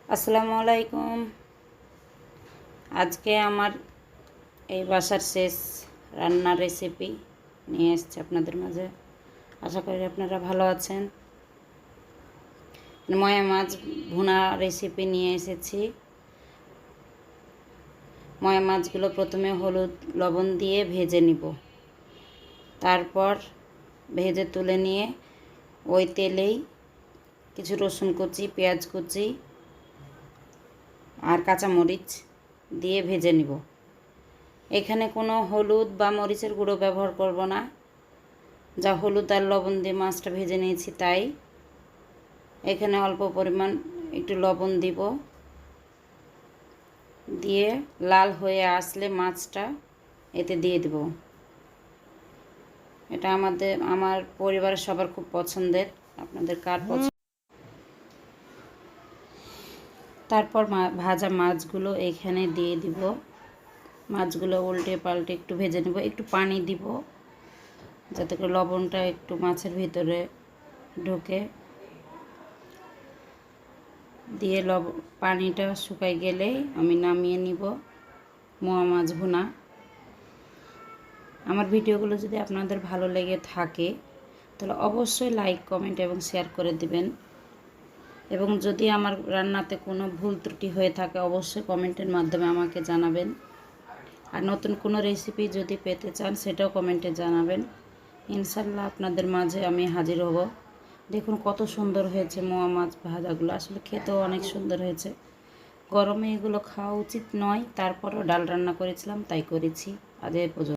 আসসালামু আলাইকুম। আজকে আমার এই বাসার শেষ রান্নার রেসিপি নিয়ে এসেছি আপনাদের মাঝে। আশা করি আপনারা ভালো আছেন। ময়া মাছ ভুনা রেসিপি নিয়ে এসেছি। ময়া মাছগুলো প্রথমে হলুদ লবণ দিয়ে ভেজে নিব, তারপর ভেজে তুলে নিয়ে ওই তেলেই কিছু রসুন কুচি, পেঁয়াজ কুচি আর কাঁচামরিচ দিয়ে ভেজে নিব। এখানে কোনো হলুদ বা মরিচের গুঁড়ো ব্যবহার করব না, যা হলুদ আর লবণ দিয়ে মাছটা ভেজে নিয়েছি তাই। এখানে অল্প পরিমাণ একটু লবণ দিব, দিয়ে লাল হয়ে আসলে মাছটা এতে দিয়ে দেব। এটা আমার পরিবারের সবার খুব পছন্দের, আপনাদের কার পছন্দ। তারপর ভাজা মাছগুলো এখানে দিয়ে দিব। মাছগুলো উল্টে পাল্টে একটু ভেজে নেব, একটু পানি দিব যাতে করে লবণটা একটু মাছের ভিতরে ঢোকে। দিয়ে পানিটা শুকাই গেলেই আমি নামিয়ে নিব মোয়া মাছ ভুনা। আমার ভিডিওগুলো যদি আপনাদের ভালো লেগে থাকে তাহলে অবশ্যই লাইক, কমেন্ট এবং শেয়ার করে দিবেন। এবং যদি আমার রান্নাতে কোনো ভুল ত্রুটি হয়ে থাকে অবশ্যই কমেন্টের মাধ্যমে আমাকে জানাবেন। আর নতুন কোনো রেসিপি যদি পেতে চান সেটাও কমেন্টে জানাবেন। ইনশাল্লাহ আপনাদের মাঝে আমি হাজির হব। দেখুন কত সুন্দর হয়েছে মোয়া মাছ ভাজাগুলো, আসলে খেতেও অনেক সুন্দর হয়েছে। গরমে এগুলো খাওয়া উচিত নয়, তারপরও ডাল রান্না করেছিলাম তাই করেছি। আজ এ পর্যন্ত।